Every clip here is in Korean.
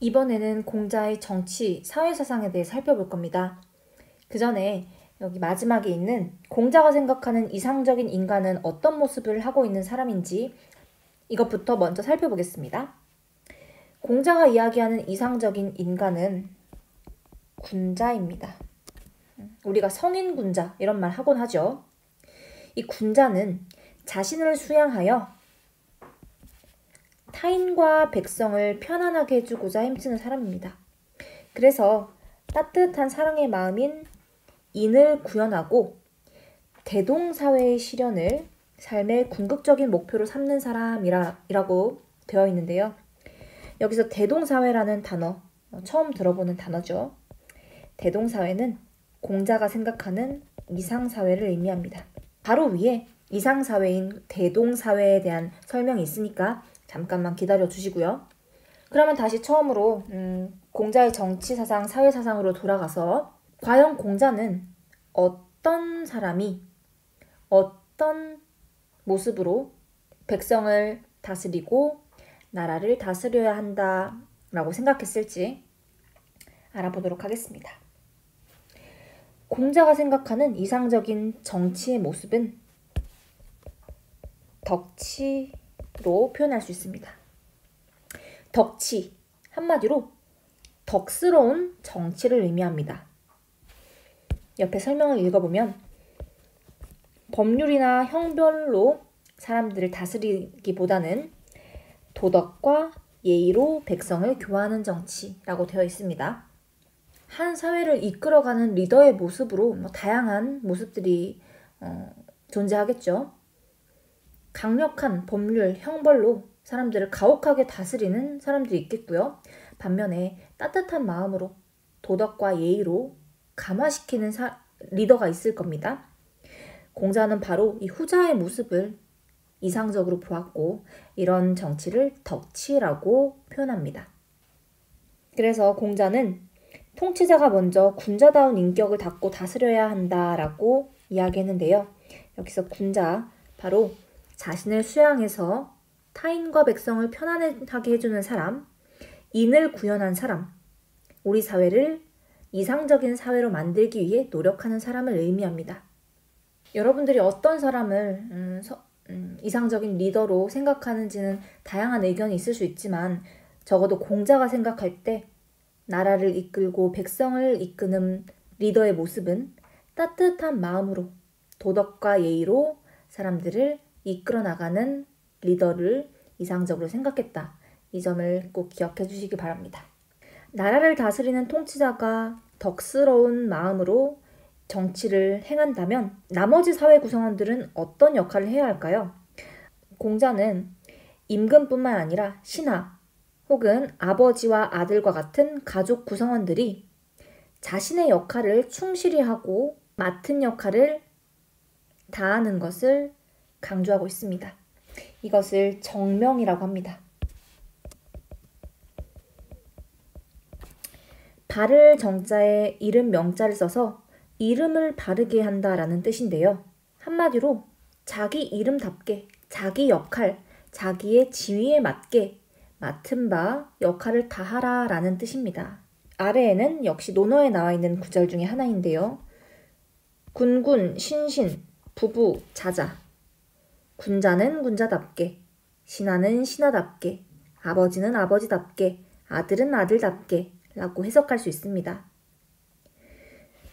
이번에는 공자의 정치, 사회사상에 대해 살펴볼 겁니다. 그 전에 여기 마지막에 있는 공자가 생각하는 이상적인 인간은 어떤 모습을 하고 있는 사람인지 이것부터 먼저 살펴보겠습니다. 공자가 이야기하는 이상적인 인간은 군자입니다. 우리가 성인 군자 이런 말 하곤 하죠. 이 군자는 자신을 수양하여 타인과 백성을 편안하게 해주고자 힘쓰는 사람입니다. 그래서 따뜻한 사랑의 마음인 인을 구현하고 대동사회의 실현을 삶의 궁극적인 목표로 삼는 사람이라고 되어 있는데요. 여기서 대동사회라는 단어, 처음 들어보는 단어죠. 대동사회는 공자가 생각하는 이상사회를 의미합니다. 바로 위에 이상사회인 대동사회에 대한 설명이 있으니까 잠깐만 기다려 주시고요. 그러면 다시 처음으로 공자의 정치사상, 사회사상으로 돌아가서 과연 공자는 어떤 사람이 어떤 모습으로 백성을 다스리고 나라를 다스려야 한다라고 생각했을지 알아보도록 하겠습니다. 공자가 생각하는 이상적인 정치의 모습은 덕치로 표현할 수 있습니다. 덕치, 한마디로 덕스러운 정치를 의미합니다. 옆에 설명을 읽어보면 법률이나 형벌로 사람들을 다스리기보다는 도덕과 예의로 백성을 교화하는 정치라고 되어 있습니다. 한 사회를 이끌어가는 리더의 모습으로 다양한 모습들이 존재하겠죠. 강력한 법률, 형벌로 사람들을 가혹하게 다스리는 사람들이 있겠고요. 반면에 따뜻한 마음으로 도덕과 예의로 감화시키는 리더가 있을 겁니다. 공자는 바로 이 후자의 모습을 이상적으로 보았고 이런 정치를 덕치라고 표현합니다. 그래서 공자는 통치자가 먼저 군자다운 인격을 갖고 다스려야 한다라고 이야기했는데요. 여기서 군자, 바로 자신을 수양해서 타인과 백성을 편안하게 해주는 사람, 인을 구현한 사람, 우리 사회를 이상적인 사회로 만들기 위해 노력하는 사람을 의미합니다. 여러분들이 어떤 사람을 이상적인 리더로 생각하는지는 다양한 의견이 있을 수 있지만 적어도 공자가 생각할 때 나라를 이끌고 백성을 이끄는 리더의 모습은 따뜻한 마음으로 도덕과 예의로 사람들을 이끌어 나가는 리더를 이상적으로 생각했다. 이 점을 꼭 기억해 주시기 바랍니다. 나라를 다스리는 통치자가 덕스러운 마음으로 정치를 행한다면 나머지 사회 구성원들은 어떤 역할을 해야 할까요? 공자는 임금뿐만 아니라 신하 혹은 아버지와 아들과 같은 가족 구성원들이 자신의 역할을 충실히 하고 맡은 역할을 다하는 것을 강조하고 있습니다. 이것을 정명이라고 합니다. 바를 정자에 이름 명자를 써서 이름을 바르게 한다라는 뜻인데요. 한마디로 자기 이름답게 자기 역할, 자기의 지위에 맞게 맡은 바 역할을 다하라 라는 뜻입니다. 아래에는 역시 논어에 나와 있는 구절 중에 하나인데요. 군군, 신신, 부부, 자자. 군자는 군자답게, 신하는 신하답게, 아버지는 아버지답게, 아들은 아들답게 라고 해석할 수 있습니다.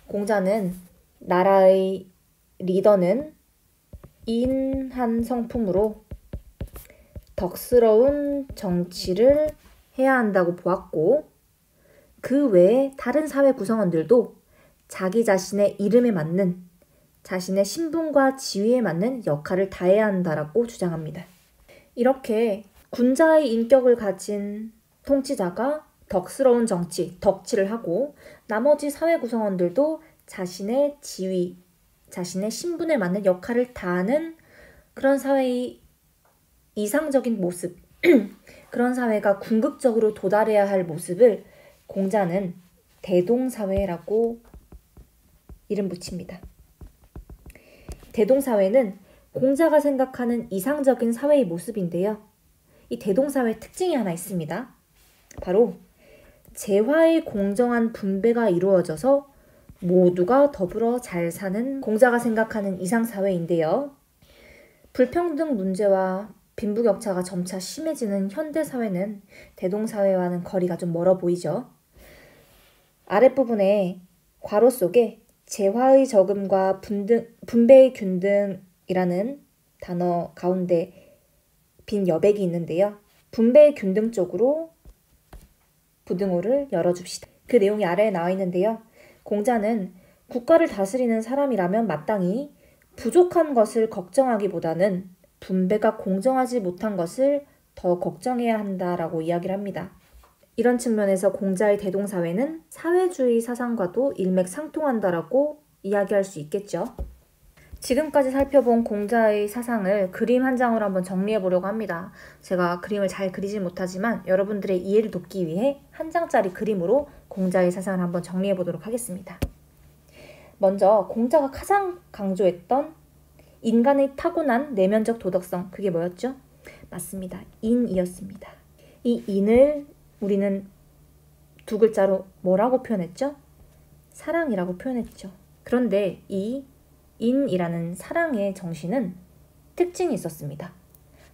공자는 나라의 리더는 인한 성품으로 덕스러운 정치를 해야 한다고 보았고 그 외에 다른 사회 구성원들도 자기 자신의 이름에 맞는 자신의 신분과 지위에 맞는 역할을 다해야 한다라고 주장합니다. 이렇게 군자의 인격을 가진 통치자가 덕스러운 정치, 덕치를 하고 나머지 사회 구성원들도 자신의 지위, 자신의 신분에 맞는 역할을 다하는 그런 사회의 이상적인 모습, 그런 사회가 궁극적으로 도달해야 할 모습을 공자는 대동사회라고 이름 붙입니다. 대동사회는 공자가 생각하는 이상적인 사회의 모습인데요. 이 대동사회의 특징이 하나 있습니다. 바로 재화의 공정한 분배가 이루어져서 모두가 더불어 잘 사는 공자가 생각하는 이상사회인데요. 불평등 문제와 빈부격차가 점차 심해지는 현대사회는 대동사회와는 거리가 좀 멀어 보이죠. 아랫부분에 괄호 속에 재화의 저금과 분배의 균등이라는 단어 가운데 빈 여백이 있는데요. 분배의 균등 쪽으로 부등호를 열어줍시다. 그 내용이 아래에 나와 있는데요. 공자는 국가를 다스리는 사람이라면 마땅히 부족한 것을 걱정하기보다는 분배가 공정하지 못한 것을 더 걱정해야 한다라고 이야기를 합니다. 이런 측면에서 공자의 대동사회는 사회주의 사상과도 일맥상통한다라고 이야기할 수 있겠죠. 지금까지 살펴본 공자의 사상을 그림 한 장으로 한번 정리해 보려고 합니다. 제가 그림을 잘 그리지 못하지만 여러분들의 이해를 돕기 위해 한 장짜리 그림으로 공자의 사상을 한번 정리해 보도록 하겠습니다. 먼저 공자가 가장 강조했던 인간의 타고난 내면적 도덕성, 그게 뭐였죠? 맞습니다. 인이었습니다. 이 인을 우리는 두 글자로 뭐라고 표현했죠? 사랑이라고 표현했죠. 그런데 이 인이라는 사랑의 정신은 특징이 있었습니다.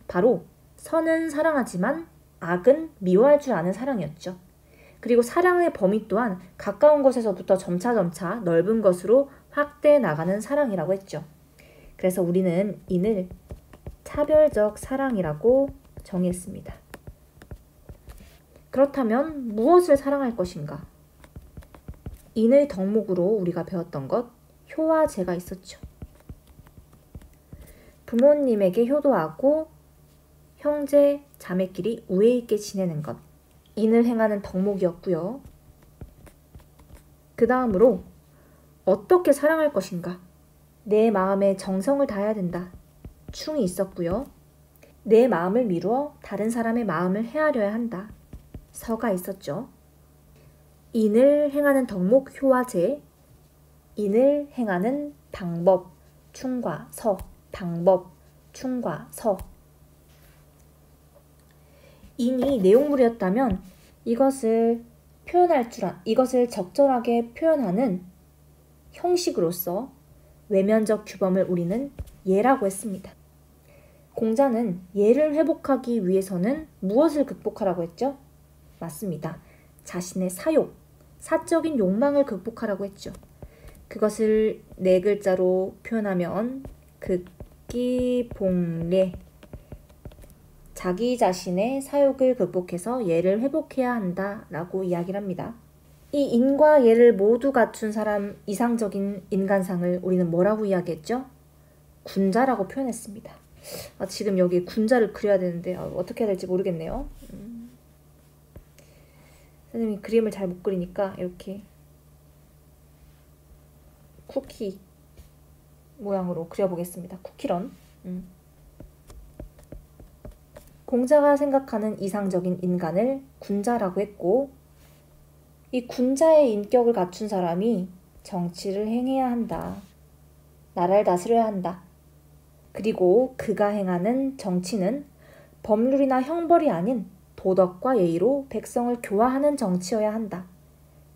바로 선은 사랑하지만 악은 미워할 줄 아는 사랑이었죠. 그리고 사랑의 범위 또한 가까운 곳에서부터 점차 넓은 것으로 확대해 나가는 사랑이라고 했죠. 그래서 우리는 인을 차별적 사랑이라고 정의했습니다. 그렇다면 무엇을 사랑할 것인가? 인의 덕목으로 우리가 배웠던 것, 효와 제가 있었죠. 부모님에게 효도하고 형제, 자매끼리 우애 있게 지내는 것, 인을 행하는 덕목이었고요. 그 다음으로 어떻게 사랑할 것인가? 내 마음에 정성을 다해야 된다. 충이 있었고요. 내 마음을 미루어 다른 사람의 마음을 헤아려야 한다. 서가 있었죠. 인을 행하는 덕목, 효와 제, 인을 행하는 방법, 충과 서, 방법, 충과 서. 인이 내용물이었다면 이것을 적절하게 표현하는 형식으로서 외면적 규범을 우리는 예라고 했습니다. 공자는 예를 회복하기 위해서는 무엇을 극복하라고 했죠? 맞습니다. 자신의 사욕, 사적인 욕망을 극복하라고 했죠. 그것을 네 글자로 표현하면 극기봉례, 자기 자신의 사욕을 극복해서 예를 회복해야 한다라고 이야기를 합니다. 이 인과 예를 모두 갖춘 사람 이상적인 인간상을 우리는 뭐라고 이야기했죠? 군자라고 표현했습니다. 지금 여기 군자를 그려야 되는데 어떻게 해야 될지 모르겠네요. 선생님이 그림을 잘 못 그리니까 이렇게 쿠키 모양으로 그려보겠습니다. 쿠키런. 공자가 생각하는 이상적인 인간을 군자라고 했고, 이 군자의 인격을 갖춘 사람이 정치를 행해야 한다. 나라를 다스려야 한다. 그리고 그가 행하는 정치는 법률이나 형벌이 아닌 도덕과 예의로 백성을 교화하는 정치여야 한다.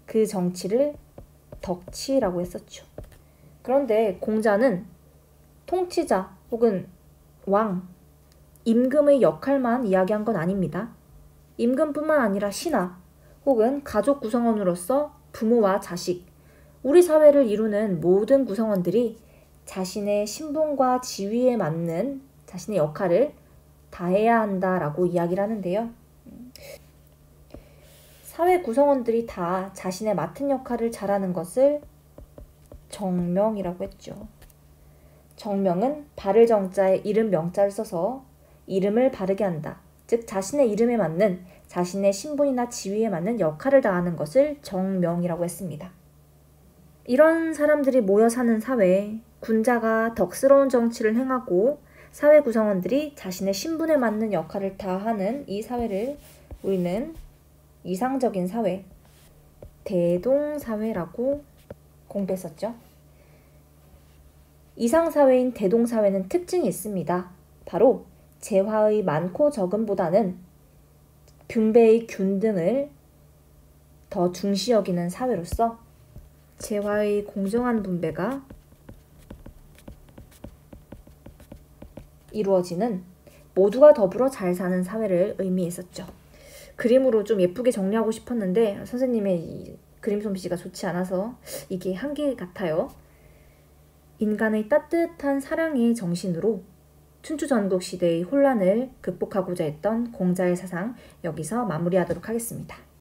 그 정치를 덕치라고 했었죠. 그런데 공자는 통치자 혹은 왕, 임금의 역할만 이야기한 건 아닙니다. 임금뿐만 아니라 신하 혹은 가족 구성원으로서 부모와 자식, 우리 사회를 이루는 모든 구성원들이 자신의 신분과 지위에 맞는 자신의 역할을 다해야 한다라고 이야기를 하는데요. 사회 구성원들이 다 자신의 맡은 역할을 잘하는 것을 정명이라고 했죠. 정명은 바를 정자에 이름 명자를 써서 이름을 바르게 한다. 즉 자신의 이름에 맞는, 자신의 신분이나 지위에 맞는 역할을 다하는 것을 정명이라고 했습니다. 이런 사람들이 모여 사는 사회에 군자가 덕스러운 정치를 행하고 사회 구성원들이 자신의 신분에 맞는 역할을 다하는 이 사회를 우리는 이상적인 사회, 대동사회라고 공부했었죠. 이상사회인 대동사회는 특징이 있습니다. 바로 재화의 많고 적음보다는 분배의 균등을 더 중시 여기는 사회로서 재화의 공정한 분배가 이루어지는 모두가 더불어 잘 사는 사회를 의미했었죠. 그림으로 좀 예쁘게 정리하고 싶었는데 선생님의 이 그림 솜씨가 좋지 않아서 이게 한계 같아요. 인간의 따뜻한 사랑의 정신으로 춘추전국 시대의 혼란을 극복하고자 했던 공자의 사상 여기서 마무리하도록 하겠습니다.